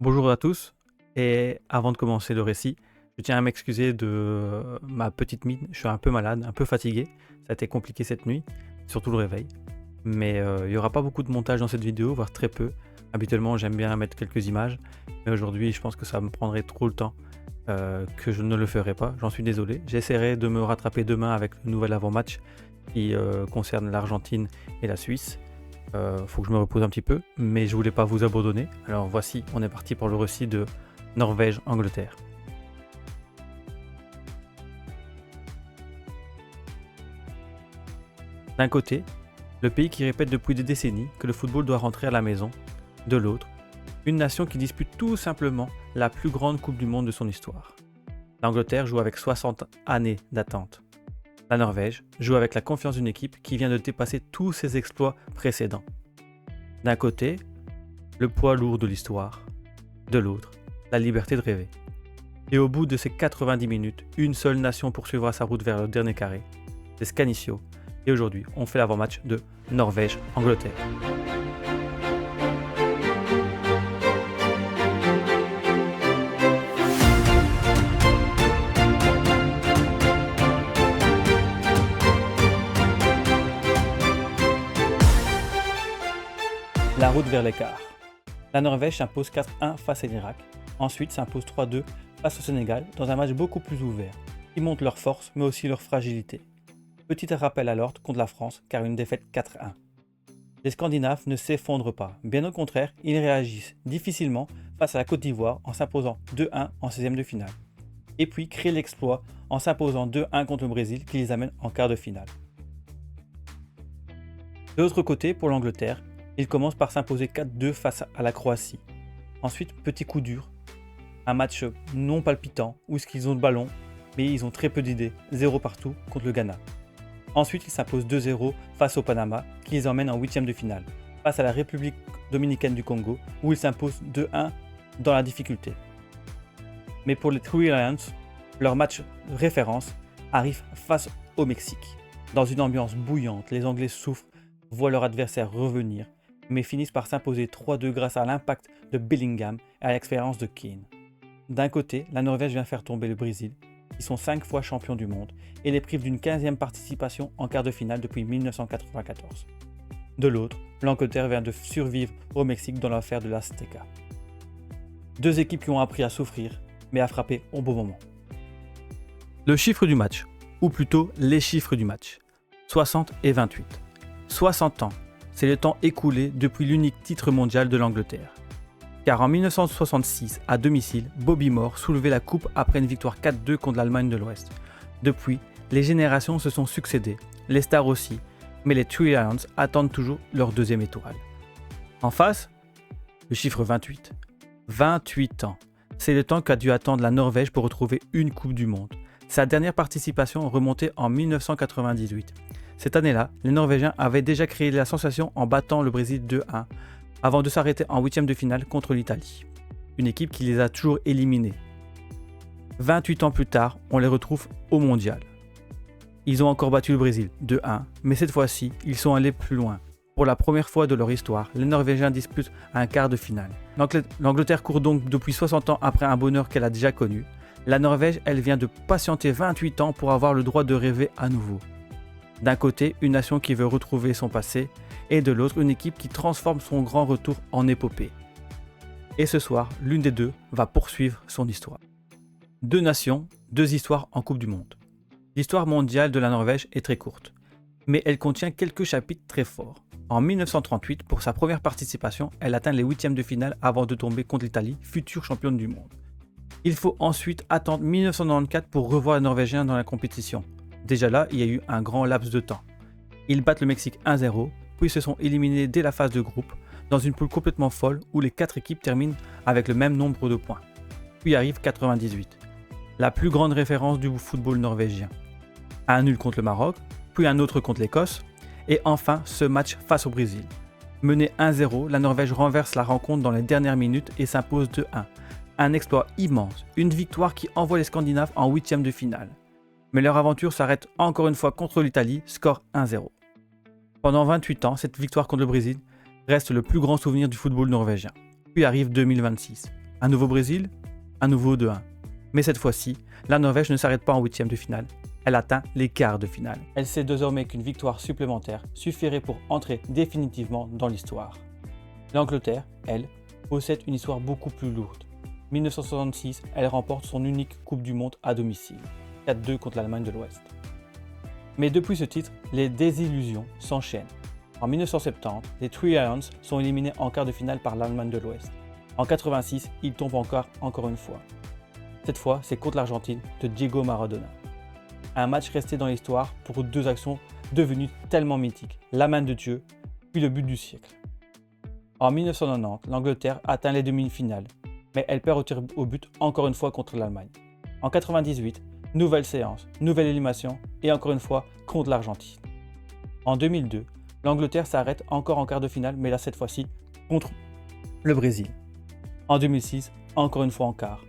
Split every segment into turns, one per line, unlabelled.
Bonjour à tous, et avant de commencer le récit, je tiens à m'excuser de ma petite mine. Je suis un peu malade, un peu fatigué. Ça a été compliqué cette nuit, surtout le réveil. Mais il n'y aura pas beaucoup de montage dans cette vidéo, voire très peu. Habituellement, j'aime bien mettre quelques images, mais aujourd'hui, je pense que ça me prendrait trop le temps, que je ne le ferai pas. J'en suis désolé. J'essaierai de me rattraper demain avec le nouvel avant-match qui concerne l'Argentine et la Suisse. Faut que je me repose un petit peu, mais je voulais pas vous abandonner. Alors voici, on est parti pour le récit de Norvège-Angleterre. D'un côté, le pays qui répète depuis des décennies que le football doit rentrer à la maison. De l'autre, une nation qui dispute tout simplement la plus grande coupe du monde de son histoire. L'Angleterre joue avec 60 années d'attente. La Norvège joue avec la confiance d'une équipe qui vient de dépasser tous ses exploits précédents. D'un côté, le poids lourd de l'histoire. De l'autre, la liberté de rêver. Et au bout de ces 90 minutes, une seule nation poursuivra sa route vers le dernier carré. C'est Scanissio. Et aujourd'hui, on fait l'avant-match de Norvège-Angleterre. La route vers l'écart. La Norvège s'impose 4-1 face à l'Irak. Ensuite s'impose 3-2 face au Sénégal dans un match beaucoup plus ouvert, qui montre leur force mais aussi leur fragilité. Petit rappel à l'ordre contre la France car une défaite 4-1. Les Scandinaves ne s'effondrent pas, bien au contraire, ils réagissent difficilement face à la Côte d'Ivoire en s'imposant 2-1 en 16e de finale. Et puis créent l'exploit en s'imposant 2-1 contre le Brésil qui les amène en quart de finale. De l'autre côté, pour l'Angleterre, ils commencent par s'imposer 4-2 face à la Croatie. Ensuite, petit coup dur, un match non palpitant où ils ont le ballon, mais ils ont très peu d'idées, 0 partout contre le Ghana. Ensuite, ils s'imposent 2-0 face au Panama, qui les emmène en 8e de finale, face à la République dominicaine du Congo, où ils s'imposent 2-1 dans la difficulté. Mais pour les Three Lions, leur match référence arrive face au Mexique. Dans une ambiance bouillante, les Anglais souffrent, voient leur adversaire revenir, mais finissent par s'imposer 3-2 grâce à l'impact de Bellingham et à l'expérience de Keane. D'un côté, la Norvège vient faire tomber le Brésil, qui sont 5 fois champions du monde, et les prive d'une 15e participation en quart de finale depuis 1994. De l'autre, l'Angleterre vient de survivre au Mexique dans l'affaire de l'Azteca. Deux équipes qui ont appris à souffrir, mais à frapper au bon moment. Le chiffre du match, ou plutôt les chiffres du match, 60 et 28. 60 ans, c'est le temps écoulé depuis l'unique titre mondial de l'Angleterre. Car en 1966, à domicile, Bobby Moore soulevait la coupe après une victoire 4-2 contre l'Allemagne de l'Ouest. Depuis, les générations se sont succédées, les stars aussi, mais les Three Lions attendent toujours leur deuxième étoile. En face, le chiffre 28. 28 ans, c'est le temps qu'a dû attendre la Norvège pour retrouver une Coupe du Monde. Sa dernière participation remontait en 1998. Cette année-là, les Norvégiens avaient déjà créé la sensation en battant le Brésil 2-1, avant de s'arrêter en 8e de finale contre l'Italie, une équipe qui les a toujours éliminés. 28 ans plus tard, on les retrouve au Mondial. Ils ont encore battu le Brésil 2-1, mais cette fois-ci, ils sont allés plus loin. Pour la première fois de leur histoire, les Norvégiens disputent un quart de finale. L'Angleterre court donc depuis 60 ans après un bonheur qu'elle a déjà connu. La Norvège, elle vient de patienter 28 ans pour avoir le droit de rêver à nouveau. D'un côté, une nation qui veut retrouver son passé, et de l'autre, une équipe qui transforme son grand retour en épopée. Et ce soir, l'une des deux va poursuivre son histoire. Deux nations, deux histoires en Coupe du Monde. L'histoire mondiale de la Norvège est très courte, mais elle contient quelques chapitres très forts. En 1938, pour sa première participation, elle atteint les 8e de finale avant de tomber contre l'Italie, future championne du monde. Il faut ensuite attendre 1994 pour revoir les Norvégiens dans la compétition. Déjà là, il y a eu un grand laps de temps. Ils battent le Mexique 1-0, puis se sont éliminés dès la phase de groupe, dans une poule complètement folle où les 4 équipes terminent avec le même nombre de points. Puis arrive 98, la plus grande référence du football norvégien. Un nul contre le Maroc, puis un autre contre l'Écosse, et enfin ce match face au Brésil. Menée 1-0, la Norvège renverse la rencontre dans les dernières minutes et s'impose 2-1. Un exploit immense, une victoire qui envoie les Scandinaves en 8e de finale. Mais leur aventure s'arrête encore une fois contre l'Italie, score 1-0. Pendant 28 ans, cette victoire contre le Brésil reste le plus grand souvenir du football norvégien. Puis arrive 2026. Un nouveau Brésil, un nouveau 2-1. Mais cette fois-ci, la Norvège ne s'arrête pas en huitième de finale. Elle atteint les quarts de finale. Elle sait désormais qu'une victoire supplémentaire suffirait pour entrer définitivement dans l'histoire. L'Angleterre, elle, possède une histoire beaucoup plus lourde. 1966, elle remporte son unique Coupe du Monde à domicile, 4-2 contre l'Allemagne de l'Ouest. Mais depuis ce titre, les désillusions s'enchaînent. En 1970, les Three Lions sont éliminés en quart de finale par l'Allemagne de l'Ouest. En 86, ils tombent encore une fois. Cette fois, c'est contre l'Argentine de Diego Maradona. Un match resté dans l'histoire pour deux actions devenues tellement mythiques, la main de Dieu, puis le but du siècle. En 1990, l'Angleterre atteint les demi-finales, mais elle perd au tir au but encore une fois contre l'Allemagne. En 1998, nouvelle séance, nouvelle élimination et encore une fois contre l'Argentine. En 2002, l'Angleterre s'arrête encore en quart de finale, mais là cette fois-ci contre le Brésil. En 2006, encore une fois en quart.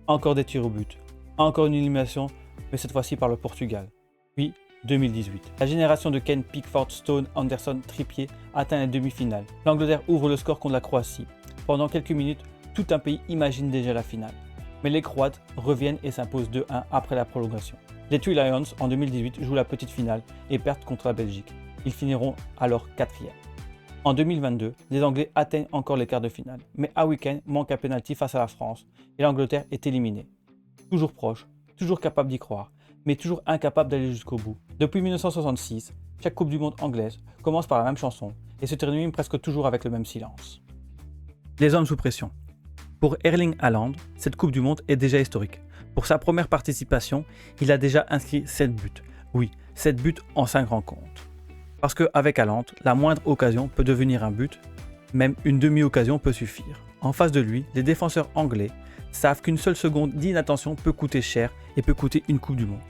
Encore des tirs au but, encore une élimination, mais cette fois-ci par le Portugal. Puis 2018. La génération de Kane, Pickford, Stone, Anderson, Trippier atteint les demi-finales. L'Angleterre ouvre le score contre la Croatie. Pendant quelques minutes, tout un pays imagine déjà la finale. Mais les Croates reviennent et s'imposent 2-1 après la prolongation. Les Three Lions, en 2018, jouent la petite finale et perdent contre la Belgique. Ils finiront alors 4e. En 2022, les Anglais atteignent encore les quarts de finale. Mais Harry Kane manque un pénalty face à la France et l'Angleterre est éliminée. Toujours proche, toujours capable d'y croire, mais toujours incapable d'aller jusqu'au bout. Depuis 1966, chaque Coupe du Monde anglaise commence par la même chanson et se termine presque toujours avec le même silence. Les hommes sous pression. Pour Erling Haaland, cette Coupe du Monde est déjà historique. Pour sa première participation, il a déjà inscrit 7 buts. Oui, 7 buts en 5 rencontres. Parce qu'avec Haaland, la moindre occasion peut devenir un but, même une demi-occasion peut suffire. En face de lui, les défenseurs anglais savent qu'une seule seconde d'inattention peut coûter cher et peut coûter une Coupe du Monde.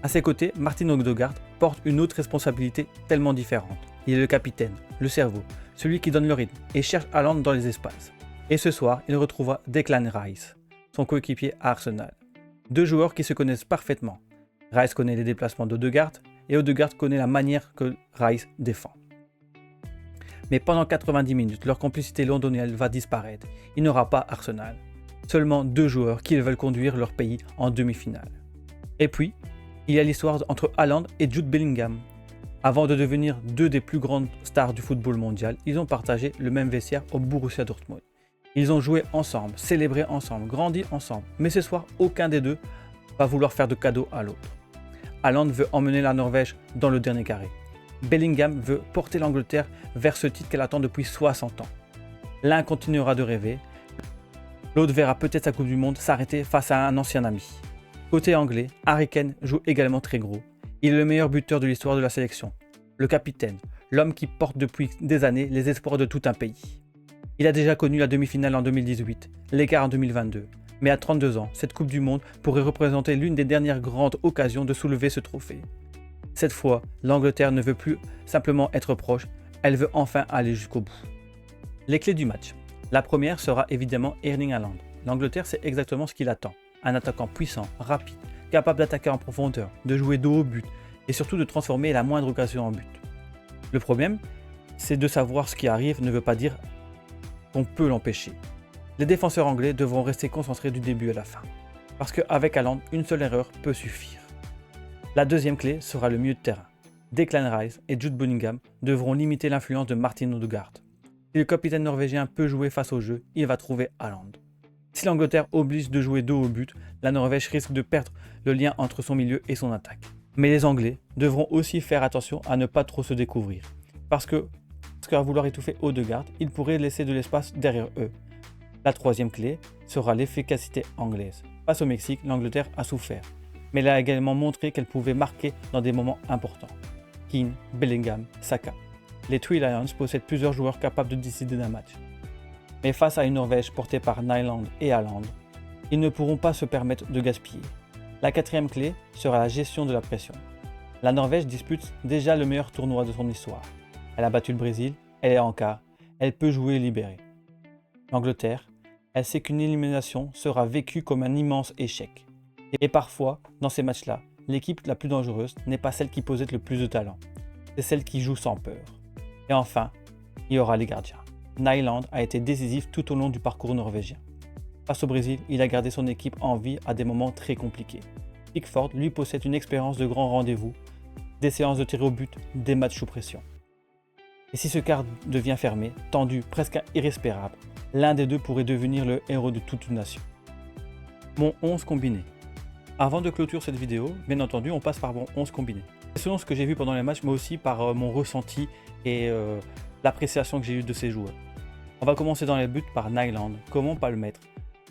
À ses côtés, Martin Odegaard porte une autre responsabilité tellement différente. Il est le capitaine, le cerveau, celui qui donne le rythme et cherche Haaland dans les espaces. Et ce soir, il retrouvera Declan Rice, son coéquipier à Arsenal. Deux joueurs qui se connaissent parfaitement. Rice connaît les déplacements d'Odegaard et Odegaard connaît la manière que Rice défend. Mais pendant 90 minutes, leur complicité londonienne va disparaître. Il n'y aura pas Arsenal. Seulement deux joueurs qui veulent conduire leur pays en demi-finale. Et puis, il y a l'histoire entre Haaland et Jude Bellingham. Avant de devenir deux des plus grandes stars du football mondial, ils ont partagé le même vestiaire au Borussia Dortmund. Ils ont joué ensemble, célébré ensemble, grandi ensemble. Mais ce soir, aucun des deux va vouloir faire de cadeau à l'autre. Haaland veut emmener la Norvège dans le dernier carré. Bellingham veut porter l'Angleterre vers ce titre qu'elle attend depuis 60 ans. L'un continuera de rêver, l'autre verra peut-être sa Coupe du Monde s'arrêter face à un ancien ami. Côté anglais, Harry Kane joue également très gros. Il est le meilleur buteur de l'histoire de la sélection. Le capitaine, l'homme qui porte depuis des années les espoirs de tout un pays. Il a déjà connu la demi-finale en 2018, l'écart en 2022. Mais à 32 ans, cette Coupe du Monde pourrait représenter l'une des dernières grandes occasions de soulever ce trophée. Cette fois, l'Angleterre ne veut plus simplement être proche, elle veut enfin aller jusqu'au bout. Les clés du match. La première sera évidemment Erling Haaland. L'Angleterre sait exactement ce qu'il attend. Un attaquant puissant, rapide, capable d'attaquer en profondeur, de jouer dos au but et surtout de transformer la moindre occasion en but. Le problème, c'est de savoir ce qui arrive ne veut pas dire qu'on peut l'empêcher. Les défenseurs anglais devront rester concentrés du début à la fin. Parce qu'avec Haaland, une seule erreur peut suffire. La deuxième clé sera le milieu de terrain. Declan Rice et Jude Bellingham devront limiter l'influence de Martin Odegaard. Si le capitaine norvégien peut jouer face au jeu, il va trouver Haaland. Si l'Angleterre oblige de jouer dos au but, la Norvège risque de perdre le lien entre son milieu et son attaque. Mais les Anglais devront aussi faire attention à ne pas trop se découvrir. Parce qu'à vouloir étouffer Odegaard, ils pourraient laisser de l'espace derrière eux. La troisième clé sera l'efficacité anglaise. Face au Mexique, l'Angleterre a souffert, mais elle a également montré qu'elle pouvait marquer dans des moments importants. Keane, Bellingham, Saka. Les Three Lions possèdent plusieurs joueurs capables de décider d'un match. Mais face à une Norvège portée par Nyland et Haaland, ils ne pourront pas se permettre de gaspiller. La quatrième clé sera la gestion de la pression. La Norvège dispute déjà le meilleur tournoi de son histoire. Elle a battu le Brésil, elle est en quart, elle peut jouer libérée. L'Angleterre, elle sait qu'une élimination sera vécue comme un immense échec. Et parfois, dans ces matchs-là, l'équipe la plus dangereuse n'est pas celle qui possède le plus de talent, c'est celle qui joue sans peur. Et enfin, il y aura les gardiens. Nyland a été décisif tout au long du parcours norvégien. Face au Brésil, il a gardé son équipe en vie à des moments très compliqués. Pickford, lui, possède une expérience de grands rendez-vous, des séances de tir au but, des matchs sous pression. Et si ce quart devient fermé, tendu, presque irrespirable, l'un des deux pourrait devenir le héros de toute une nation. Mon 11 combiné. Avant de clôturer cette vidéo, bien entendu, on passe par mon 11 combiné. Selon ce que j'ai vu pendant les matchs, mais aussi par mon ressenti et l'appréciation que j'ai eue de ces joueurs. On va commencer dans les buts par Nyland. Comment pas le mettre?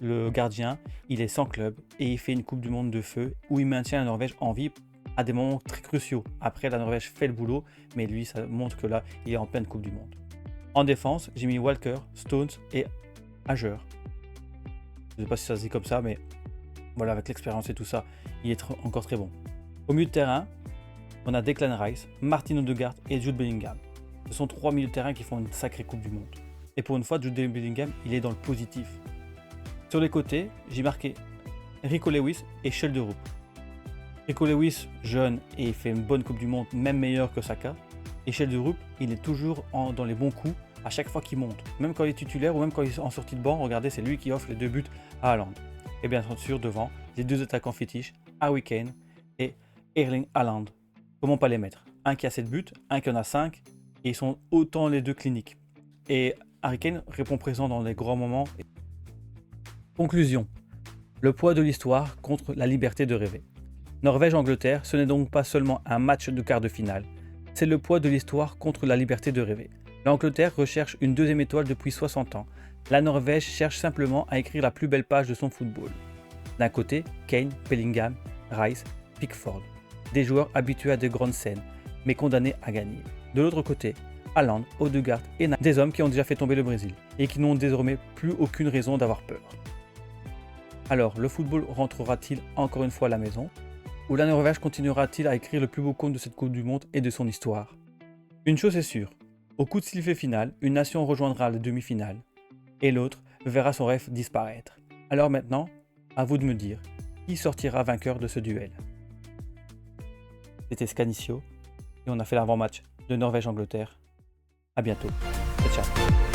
Le gardien, il est sans club et il fait une Coupe du Monde de feu où il maintient la Norvège en vie à des moments très cruciaux. Après, la Norvège fait le boulot, mais lui, ça montre que là, il est en pleine Coupe du Monde. En défense, j'ai mis Walker, Stones et Hager. Je ne sais pas si ça se dit comme ça, mais voilà, avec l'expérience et tout ça, il est encore très bon. Au milieu de terrain, on a Declan Rice, Martin Odegaard et Jude Bellingham. Ce sont 3 milieux de terrain qui font une sacrée Coupe du Monde. Et pour une fois, Jude Bellingham, il est dans le positif. Sur les côtés, j'ai marqué Rico Lewis et Schelderup. Rico Lewis, jeune, et il fait une bonne Coupe du Monde, même meilleure que Saka. Et Schelderup, il est toujours dans les bons coups à chaque fois qu'il monte. Même quand il est titulaire ou même quand il est en sortie de banc, regardez, c'est lui qui offre les 2 buts à Haaland. Et bien sûr, devant, les 2 attaquants fétiches, Harry Kane et Erling Haaland. Comment pas les mettre? Un qui a 7 buts, un qui en a 5, et ils sont autant les deux cliniques. Et Harry Kane répond présent dans les grands moments. Conclusion. Le poids de l'histoire contre la liberté de rêver. Norvège-Angleterre, ce n'est donc pas seulement un match de quart de finale, c'est le poids de l'histoire contre la liberté de rêver. L'Angleterre recherche une 2e étoile depuis 60 ans. La Norvège cherche simplement à écrire la plus belle page de son football. D'un côté, Kane, Bellingham, Rice, Pickford. Des joueurs habitués à de grandes scènes, mais condamnés à gagner. De l'autre côté, Haaland, Odegaard et Nyland, des hommes qui ont déjà fait tomber le Brésil et qui n'ont désormais plus aucune raison d'avoir peur. Alors, le football rentrera-t-il encore une fois à la maison? Ou la Norvège continuera-t-il à écrire le plus beau conte de cette Coupe du Monde et de son histoire? Une chose est sûre, au coup de sifflet final, une nation rejoindra la demi-finale et l'autre verra son rêve disparaître. Alors maintenant, à vous de me dire, qui sortira vainqueur de ce duel? C'était Scanicio et on a fait l'avant-match de Norvège-Angleterre. A bientôt. Ciao.